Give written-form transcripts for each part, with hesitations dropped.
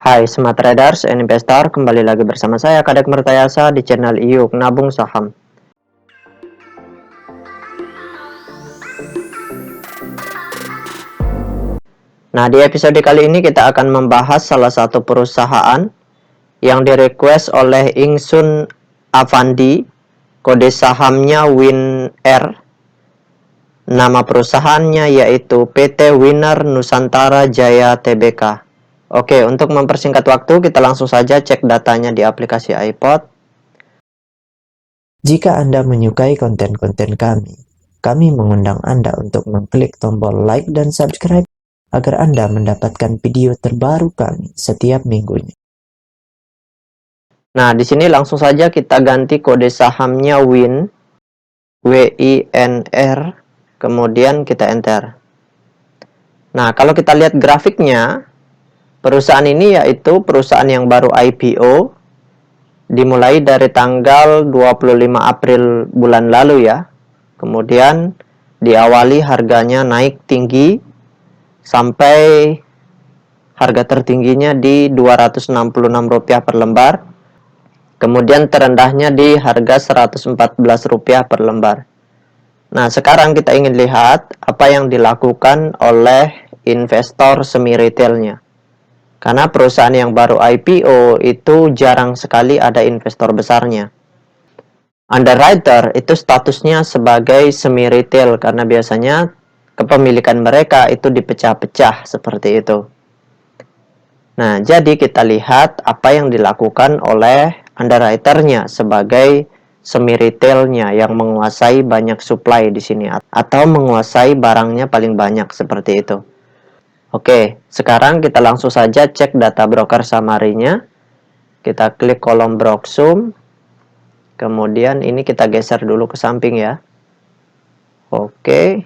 Hai Smart Traders and Investor, kembali lagi bersama saya Kadek Murtayasa di channel IYUK Nabung Saham. Nah, di episode kali ini kita akan membahas salah satu perusahaan yang direquest oleh Ingsun Avandi, kode sahamnya WinR. Nama perusahaannya yaitu PT Winner Nusantara Jaya Tbk. Oke, untuk mempersingkat waktu, kita langsung saja cek datanya di aplikasi iPod. Jika Anda menyukai konten-konten kami mengundang Anda untuk mengklik tombol like dan subscribe agar Anda mendapatkan video terbaru kami setiap minggunya. Nah, di sini langsung saja kita ganti kode sahamnya WIN, WINR, kemudian kita enter. Nah, kalau kita lihat grafiknya, perusahaan ini yaitu perusahaan yang baru IPO, dimulai dari tanggal 25 April bulan lalu ya. Kemudian diawali harganya naik tinggi sampai harga tertingginya di Rp266 per lembar. Kemudian terendahnya di harga Rp114 per lembar. Nah, sekarang kita ingin lihat apa yang dilakukan oleh investor semi retailnya. Karena perusahaan yang baru IPO itu jarang sekali ada investor besarnya. Underwriter itu statusnya sebagai semi retail karena biasanya kepemilikan mereka itu dipecah-pecah seperti itu. Nah, jadi kita lihat apa yang dilakukan oleh underwriter-nya sebagai semi retailnya yang menguasai banyak supply di sini atau menguasai barangnya paling banyak seperti itu. Oke, sekarang kita langsung saja cek data broker summary-nya. Kita klik kolom Broksum. Kemudian ini kita geser dulu ke samping ya. Oke.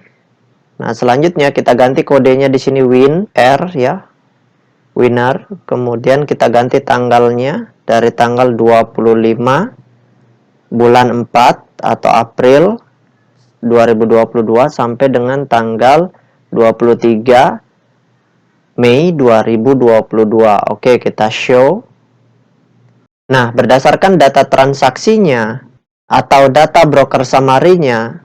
Nah, selanjutnya kita ganti kodenya di sini WinR ya. Winner, kemudian kita ganti tanggalnya dari tanggal 25 bulan 4 atau April 2022 sampai dengan tanggal 23 Mei 2022. Oke, kita show. Nah, berdasarkan data transaksinya atau data broker summary-nya,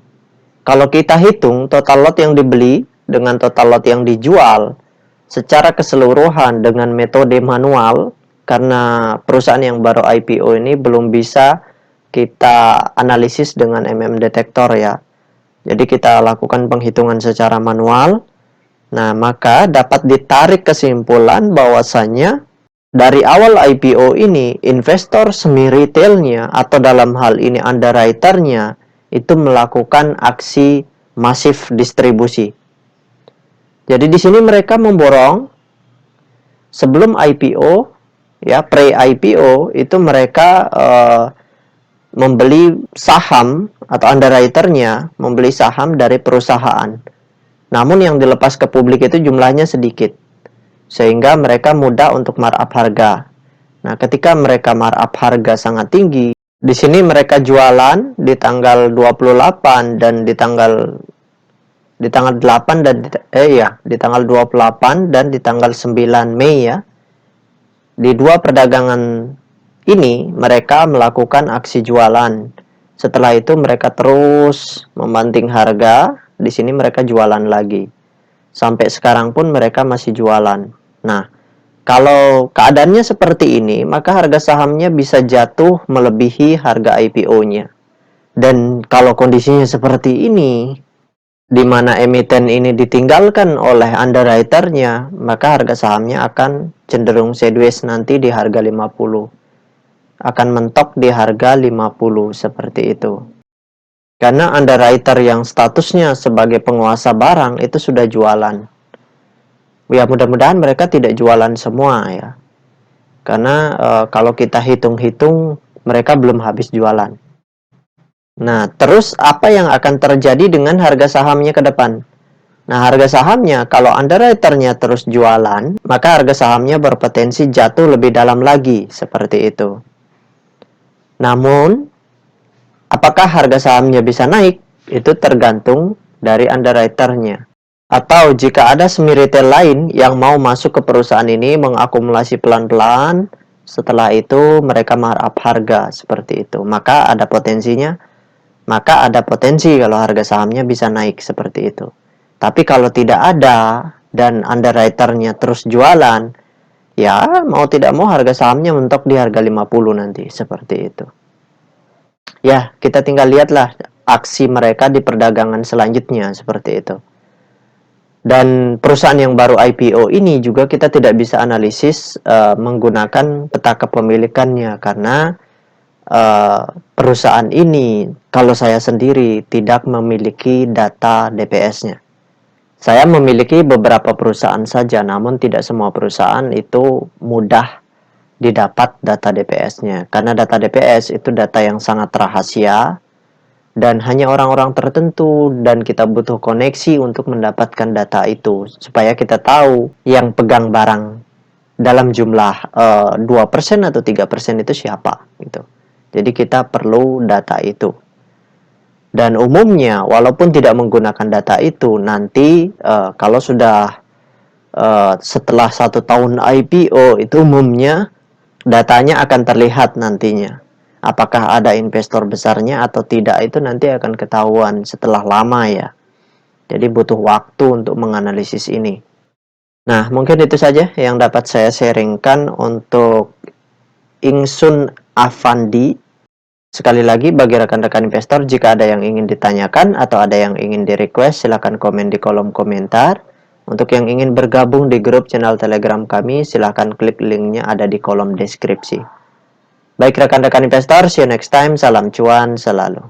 kalau kita hitung total lot yang dibeli dengan total lot yang dijual secara keseluruhan dengan metode manual, karena perusahaan yang baru IPO ini belum bisa kita analisis dengan detektor ya. Jadi kita lakukan penghitungan secara manual. Nah, maka dapat ditarik kesimpulan bahwasannya dari awal IPO ini investor semi retailnya atau dalam hal ini underwriter-nya itu melakukan aksi masif distribusi. Jadi di sini mereka memborong sebelum IPO ya, pre-IPO itu mereka membeli saham atau underwriter-nya membeli saham dari perusahaan. Namun yang dilepas ke publik itu jumlahnya sedikit. Sehingga mereka mudah untuk markup harga. Nah, ketika mereka markup harga sangat tinggi, di sini mereka jualan di tanggal 28 dan di tanggal 8 dan di tanggal 28 dan di tanggal 9 Mei ya. Di dua perdagangan ini mereka melakukan aksi jualan. Setelah itu mereka terus membanting harga, di sini mereka jualan lagi. Sampai sekarang pun mereka masih jualan. Nah, kalau keadaannya seperti ini, maka harga sahamnya bisa jatuh melebihi harga IPO-nya. Dan kalau kondisinya seperti ini, di mana emiten ini ditinggalkan oleh underwriter-nya, maka harga sahamnya akan cenderung sideways nanti di harga 50. Akan mentok di harga 50 seperti itu. Karena underwriter yang statusnya sebagai penguasa barang itu sudah jualan. Ya mudah-mudahan mereka tidak jualan semua ya. Karena kalau kita hitung-hitung mereka belum habis jualan. Nah, terus apa yang akan terjadi dengan harga sahamnya ke depan? Nah, harga sahamnya kalau underwriter-nya terus jualan, maka harga sahamnya berpotensi jatuh lebih dalam lagi, seperti itu. Namun, apakah harga sahamnya bisa naik? Itu tergantung dari underwriter-nya. Atau jika ada semi retail lain yang mau masuk ke perusahaan ini mengakumulasi pelan-pelan, setelah itu mereka markup harga seperti itu. Maka ada potensi kalau harga sahamnya bisa naik seperti itu. Tapi kalau tidak ada dan underwriter-nya terus jualan, ya mau tidak mau harga sahamnya mentok di harga 50 nanti seperti itu. Ya, kita tinggal lihatlah aksi mereka di perdagangan selanjutnya seperti itu. Dan perusahaan yang baru IPO ini juga kita tidak bisa analisis menggunakan peta kepemilikannya karena perusahaan ini kalau saya sendiri tidak memiliki data DPS-nya. Saya memiliki beberapa perusahaan saja, namun tidak semua perusahaan itu mudah didapat data DPS-nya. Karena data DPS itu data yang sangat rahasia dan hanya orang-orang tertentu dan kita butuh koneksi untuk mendapatkan data itu supaya kita tahu yang pegang barang dalam jumlah 2% atau 3% itu siapa gitu. Jadi kita perlu data itu. Dan umumnya walaupun tidak menggunakan data itu nanti kalau sudah setelah 1 tahun IPO itu umumnya datanya akan terlihat nantinya. Apakah ada investor besarnya atau tidak itu nanti akan ketahuan setelah lama ya. Jadi butuh waktu untuk menganalisis ini. Nah, mungkin itu saja yang dapat saya sharingkan untuk Ingsun Afandi. Sekali lagi bagi rekan-rekan investor, jika ada yang ingin ditanyakan atau ada yang ingin di-request, silakan komen di kolom komentar. Untuk yang ingin bergabung di grup channel Telegram kami, silakan klik linknya ada di kolom deskripsi. Baik rekan-rekan investor, see you next time. Salam cuan selalu.